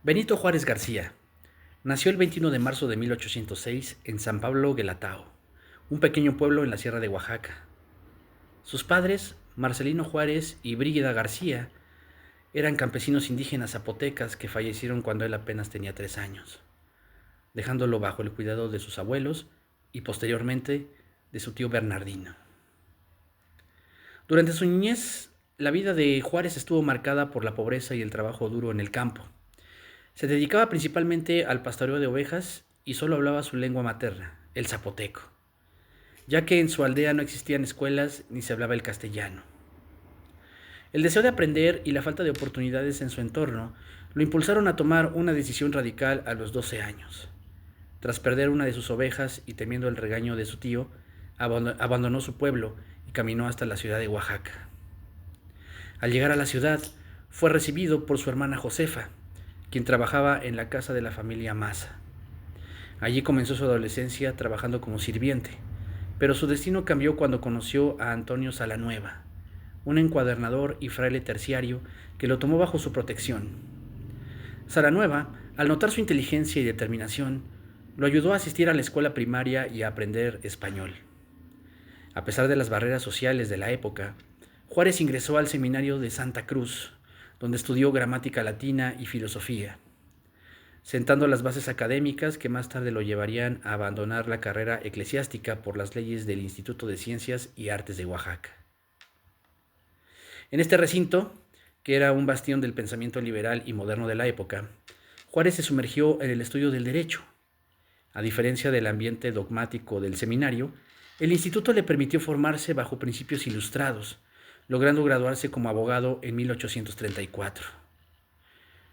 Benito Juárez García nació el 21 de marzo de 1806 en San Pablo Guelatao, un pequeño pueblo en la sierra de Oaxaca. Sus padres, Marcelino Juárez y Brígida García, eran campesinos indígenas zapotecas que fallecieron cuando él apenas tenía 3 años, dejándolo bajo el cuidado de sus abuelos y posteriormente de su tío Bernardino. Durante su niñez, la vida de Juárez estuvo marcada por la pobreza y el trabajo duro en el campo. Se dedicaba principalmente al pastoreo de ovejas y solo hablaba su lengua materna, el zapoteco, ya que en su aldea no existían escuelas ni se hablaba el castellano. El deseo de aprender y la falta de oportunidades en su entorno lo impulsaron a tomar una decisión radical a los 12 años. Tras perder una de sus ovejas y temiendo el regaño de su tío, abandonó su pueblo y caminó hasta la ciudad de Oaxaca. Al llegar a la ciudad, fue recibido por su hermana Josefa, quien trabajaba en la casa de la familia Maza. Allí comenzó su adolescencia trabajando como sirviente, pero su destino cambió cuando conoció a Antonio Salanueva, un encuadernador y fraile terciario que lo tomó bajo su protección. Salanueva, al notar su inteligencia y determinación, lo ayudó a asistir a la escuela primaria y a aprender español. A pesar de las barreras sociales de la época, Juárez ingresó al seminario de Santa Cruz, donde estudió gramática latina y filosofía, sentando las bases académicas que más tarde lo llevarían a abandonar la carrera eclesiástica por las leyes del Instituto de Ciencias y Artes de Oaxaca. En este recinto, que era un bastión del pensamiento liberal y moderno de la época, Juárez se sumergió en el estudio del derecho. A diferencia del ambiente dogmático del seminario, el instituto le permitió formarse bajo principios ilustrados, logrando graduarse como abogado en 1834.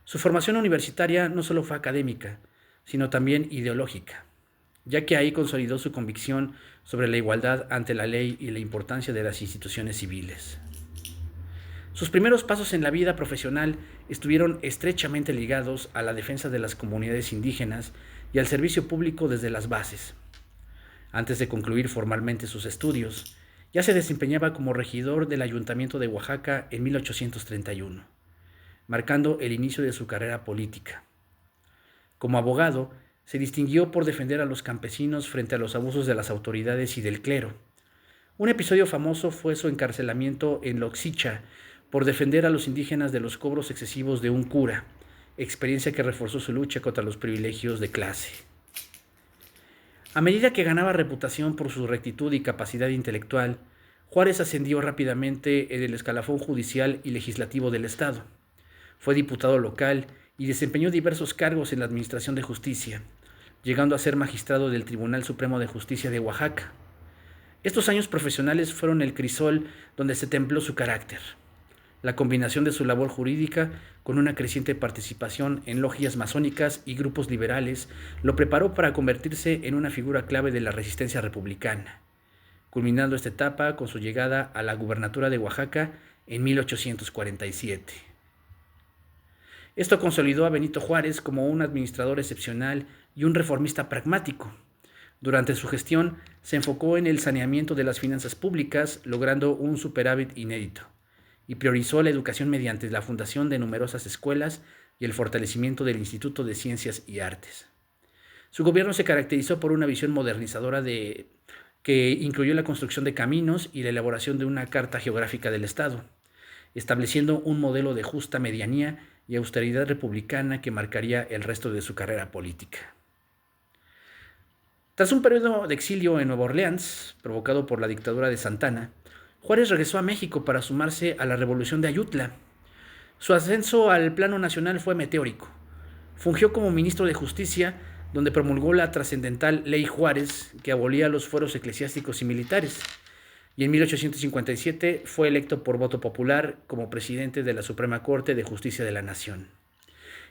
Su formación universitaria no solo fue académica, sino también ideológica, ya que ahí consolidó su convicción sobre la igualdad ante la ley y la importancia de las instituciones civiles. Sus primeros pasos en la vida profesional estuvieron estrechamente ligados a la defensa de las comunidades indígenas y al servicio público desde las bases. Antes de concluir formalmente sus estudios, ya se desempeñaba como regidor del Ayuntamiento de Oaxaca en 1831, marcando el inicio de su carrera política. Como abogado, se distinguió por defender a los campesinos frente a los abusos de las autoridades y del clero. Un episodio famoso fue su encarcelamiento en Loxicha por defender a los indígenas de los cobros excesivos de un cura, experiencia que reforzó su lucha contra los privilegios de clase. A medida que ganaba reputación por su rectitud y capacidad intelectual, Juárez ascendió rápidamente en el escalafón judicial y legislativo del Estado. Fue diputado local y desempeñó diversos cargos en la Administración de Justicia, llegando a ser magistrado del Tribunal Supremo de Justicia de Oaxaca. Estos años profesionales fueron el crisol donde se templó su carácter. La combinación de su labor jurídica con una creciente participación en logias masónicas y grupos liberales lo preparó para convertirse en una figura clave de la resistencia republicana, culminando esta etapa con su llegada a la gubernatura de Oaxaca en 1847. Esto consolidó a Benito Juárez como un administrador excepcional y un reformista pragmático. Durante su gestión se enfocó en el saneamiento de las finanzas públicas, logrando un superávit inédito, y priorizó la educación mediante la fundación de numerosas escuelas y el fortalecimiento del Instituto de Ciencias y Artes. Su gobierno se caracterizó por una visión modernizadora que incluyó la construcción de caminos y la elaboración de una carta geográfica del Estado, estableciendo un modelo de justa medianía y austeridad republicana que marcaría el resto de su carrera política. Tras un periodo de exilio en Nueva Orleans, provocado por la dictadura de Santana, Juárez regresó a México para sumarse a la Revolución de Ayutla. Su ascenso al plano nacional fue meteórico. Fungió como ministro de Justicia, donde promulgó la trascendental Ley Juárez, que abolía los fueros eclesiásticos y militares, y en 1857 fue electo por voto popular como presidente de la Suprema Corte de Justicia de la Nación.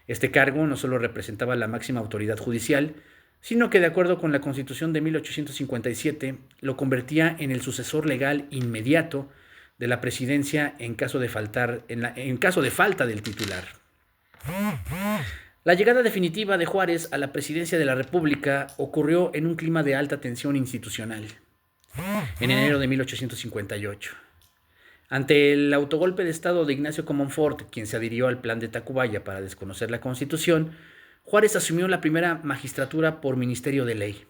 Este cargo no solo representaba la máxima autoridad judicial, sino que de acuerdo con la Constitución de 1857 lo convertía en el sucesor legal inmediato de la presidencia en caso de falta del titular. La llegada definitiva de Juárez a la presidencia de la República ocurrió en un clima de alta tensión institucional, en enero de 1858. Ante el autogolpe de Estado de Ignacio Comonfort, quien se adhirió al plan de Tacubaya para desconocer la Constitución, Juárez asumió la primera magistratura por ministerio de ley.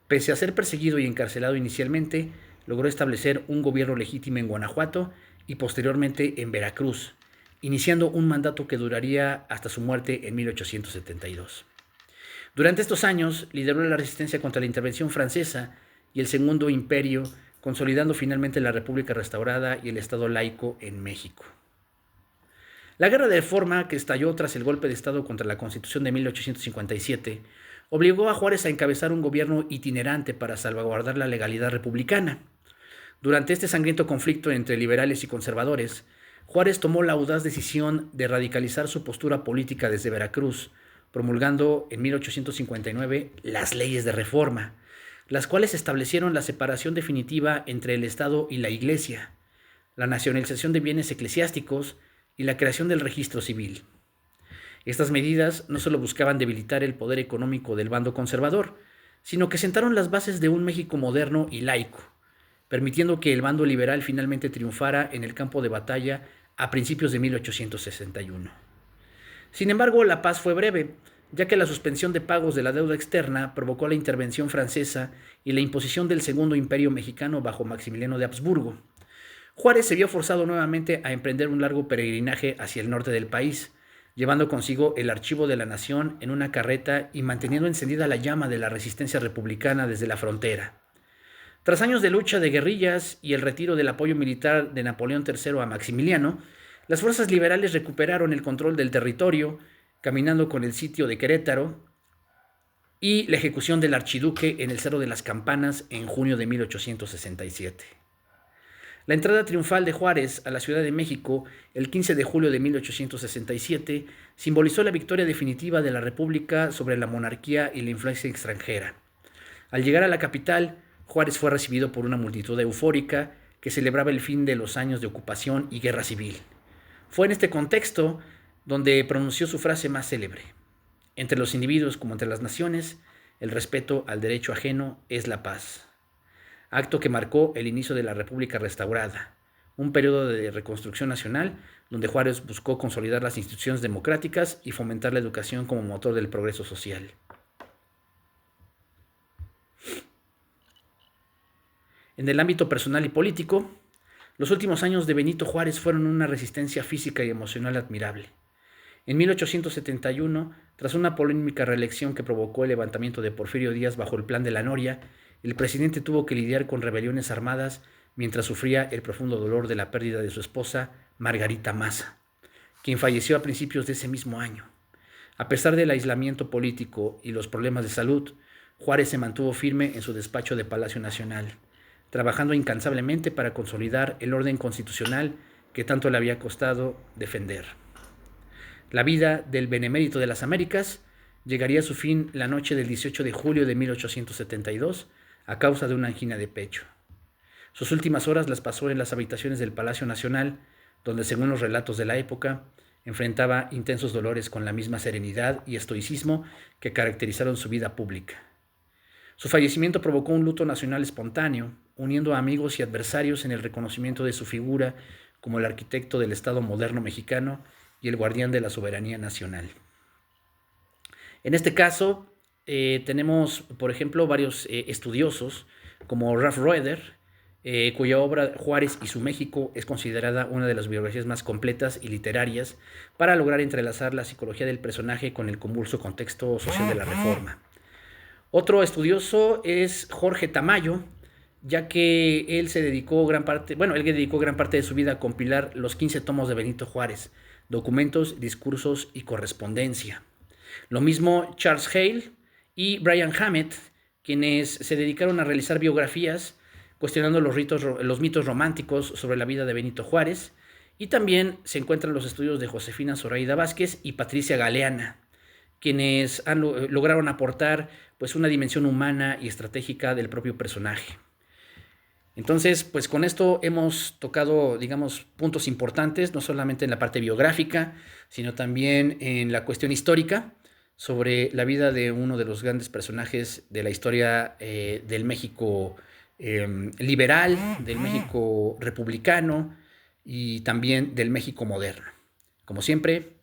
Pese a ser perseguido y encarcelado inicialmente, logró establecer un gobierno legítimo en Guanajuato y posteriormente en Veracruz, iniciando un mandato que duraría hasta su muerte en 1872. Durante estos años lideró la resistencia contra la intervención francesa y el Segundo Imperio, consolidando finalmente la República restaurada y el Estado laico en México. La Guerra de Reforma, que estalló tras el golpe de Estado contra la Constitución de 1857, obligó a Juárez a encabezar un gobierno itinerante para salvaguardar la legalidad republicana. Durante este sangriento conflicto entre liberales y conservadores, Juárez tomó la audaz decisión de radicalizar su postura política desde Veracruz, promulgando en 1859 las leyes de reforma, las cuales establecieron la separación definitiva entre el Estado y la Iglesia, la nacionalización de bienes eclesiásticos y la creación del registro civil. Estas medidas no solo buscaban debilitar el poder económico del bando conservador, sino que sentaron las bases de un México moderno y laico, permitiendo que el bando liberal finalmente triunfara en el campo de batalla a principios de 1861. Sin embargo, la paz fue breve, ya que la suspensión de pagos de la deuda externa provocó la intervención francesa y la imposición del Segundo Imperio Mexicano bajo Maximiliano de Habsburgo. Juárez se vio forzado nuevamente a emprender un largo peregrinaje hacia el norte del país, llevando consigo el archivo de la nación en una carreta y manteniendo encendida la llama de la resistencia republicana desde la frontera. Tras años de lucha de guerrillas y el retiro del apoyo militar de Napoleón III a Maximiliano, las fuerzas liberales recuperaron el control del territorio, caminando con el sitio de Querétaro y la ejecución del archiduque en el Cerro de las Campanas en junio de 1867. La entrada triunfal de Juárez a la Ciudad de México el 15 de julio de 1867 simbolizó la victoria definitiva de la República sobre la monarquía y la influencia extranjera. Al llegar a la capital, Juárez fue recibido por una multitud eufórica que celebraba el fin de los años de ocupación y guerra civil. Fue en este contexto donde pronunció su frase más célebre: entre los individuos como entre las naciones, el respeto al derecho ajeno es la paz. Acto que marcó el inicio de la República restaurada, un periodo de reconstrucción nacional donde Juárez buscó consolidar las instituciones democráticas y fomentar la educación como motor del progreso social. En el ámbito personal y político, los últimos años de Benito Juárez fueron una resistencia física y emocional admirable. En 1871, tras una polémica reelección que provocó el levantamiento de Porfirio Díaz bajo el Plan de la Noria, el presidente tuvo que lidiar con rebeliones armadas mientras sufría el profundo dolor de la pérdida de su esposa, Margarita Maza, quien falleció a principios de ese mismo año. A pesar del aislamiento político y los problemas de salud, Juárez se mantuvo firme en su despacho de Palacio Nacional, trabajando incansablemente para consolidar el orden constitucional que tanto le había costado defender. La vida del benemérito de las Américas llegaría a su fin la noche del 18 de julio de 1872 a causa de una angina de pecho. Sus últimas horas las pasó en las habitaciones del Palacio Nacional, donde, según los relatos de la época, enfrentaba intensos dolores con la misma serenidad y estoicismo que caracterizaron su vida pública. Su fallecimiento provocó un luto nacional espontáneo, uniendo a amigos y adversarios en el reconocimiento de su figura como el arquitecto del Estado moderno mexicano y el guardián de la soberanía nacional. En este caso, tenemos, por ejemplo, varios estudiosos, como Ralph Roeder, cuya obra Juárez y su México es considerada una de las biografías más completas y literarias para lograr entrelazar la psicología del personaje con el convulso contexto social de la Reforma. Otro estudioso es Jorge Tamayo, ya que él dedicó gran parte de su vida a compilar los 15 tomos de Benito Juárez, documentos, discursos y correspondencia. Lo mismo Charles Hale y Brian Hammett, quienes se dedicaron a realizar biografías cuestionando los mitos románticos sobre la vida de Benito Juárez, y también se encuentran los estudios de Josefina Zoraida Vázquez y Patricia Galeana, quienes lograron aportar pues una dimensión humana y estratégica del propio personaje. Entonces, pues con esto hemos tocado, digamos, puntos importantes, no solamente en la parte biográfica, sino también en la cuestión histórica sobre la vida de uno de los grandes personajes de la historia del México liberal, del México republicano, y también del México moderno. Como siempre,